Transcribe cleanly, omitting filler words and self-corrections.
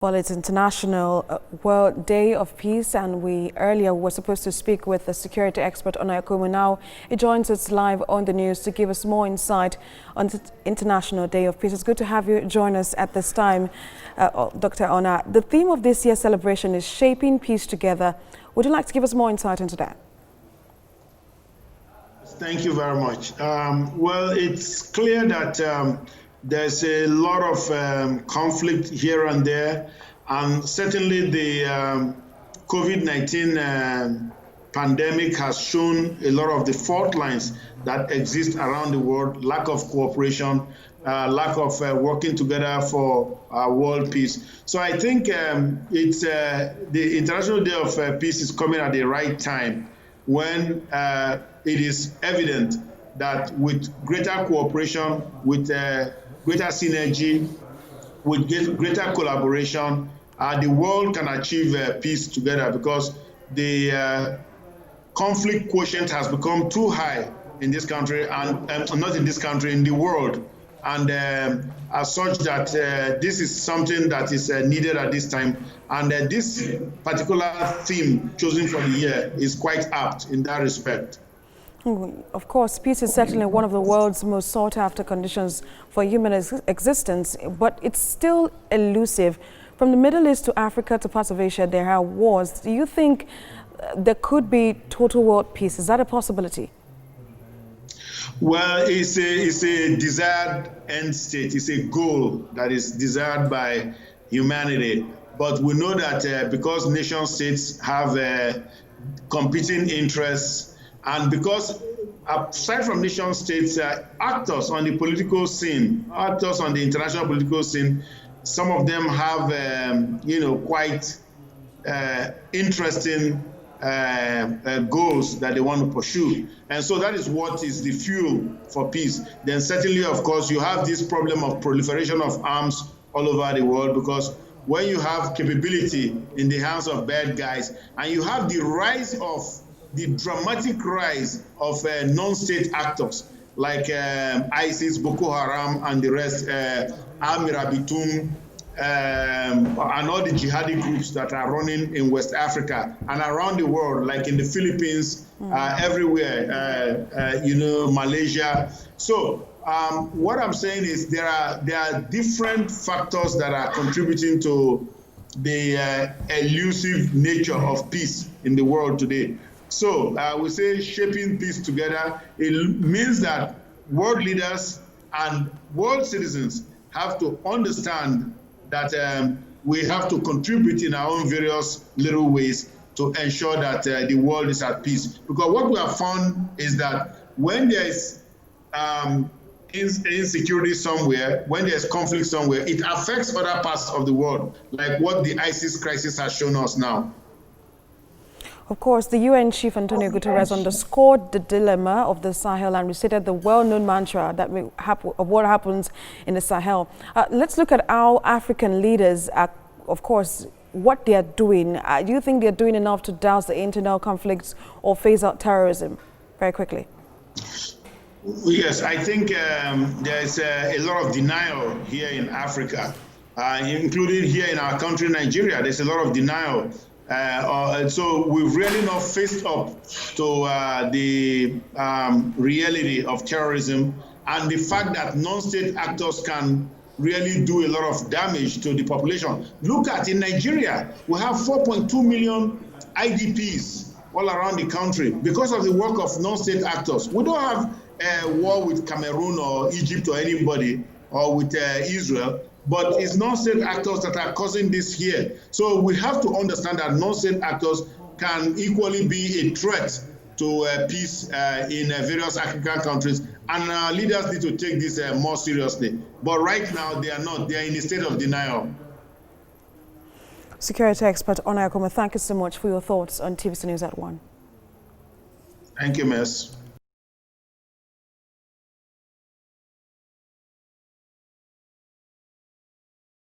Well, it's International World Day of Peace, and we earlier were supposed to speak with the security expert Ona Ekhomu. Now he joins us live on the news to give us more insight on the International Day of Peace. It's good to have you join us at this time, Dr. Ona. The theme of this year's celebration is Shaping Peace Together. Would you like to give us more insight into that? Thank you very much. Well, it's clear that there's a lot of conflict here and there, and certainly the COVID-19 pandemic has shown a lot of the fault lines that exist around the world: lack of cooperation, lack of working together for world peace. So I think it's the International Day of Peace is coming at the right time, when it is evident that with greater cooperation, with greater synergy, with greater collaboration, the world can achieve peace together, because the conflict quotient has become too high in this country, and not in this country, in the world. And as such that this is something that is needed at this time. And this particular theme chosen for the year is quite apt in that respect. Of course, peace is certainly one of the world's most sought-after conditions for human existence, but it's still elusive. From the Middle East to Africa to parts of Asia, there are wars. Do you think there could be total world peace? Is that a possibility? Well, it's a desired end state. It's a goal that is desired by humanity. But we know that because nation states have competing interests, and because aside from nation states, actors on the political scene, actors on the international political scene, some of them have, quite interesting goals that they want to pursue. And so that is what is the fuel for peace. Then certainly, of course, you have this problem of proliferation of arms all over the world, because when you have capability in the hands of bad guys, and you have the dramatic rise of non-state actors like ISIS, Boko Haram, and the rest, Amirabitum, and all the jihadi groups that are running in West Africa and around the world, like in the Philippines, everywhere, Malaysia. So what I'm saying is there are different factors that are contributing to the elusive nature of peace in the world today. So we say shaping peace together. It means that world leaders and world citizens have to understand that we have to contribute in our own various little ways to ensure that the world is at peace. Because what we have found is that when there is insecurity somewhere, when there's conflict somewhere, it affects other parts of the world, like what the ISIS crisis has shown us now. Of course, the UN Chief Antonio Guterres underscored the dilemma of the Sahel and recited the well-known mantra that of what happens in the Sahel. Let's look at how African leaders are, of course, what they are doing. Do you think they're doing enough to douse the internal conflicts or phase out terrorism? Very quickly. Yes, I think there's a lot of denial here in Africa, including here in our country, Nigeria. There's a lot of denial. So we've really not faced up to the reality of terrorism and the fact that non-state actors can really do a lot of damage to the population. Look at in Nigeria, we have 4.2 million IDPs all around the country because of the work of non-state actors. We don't have a war with Cameroon or Egypt or anybody, or with Israel. But it's non-state actors that are causing this here. So we have to understand that non-state actors can equally be a threat to peace in various African countries. And our leaders need to take this more seriously. But right now, they are not. They are in a state of denial. Security expert Ona Ekhomu, thank you so much for your thoughts on TVC News at 1. Thank you, Miss.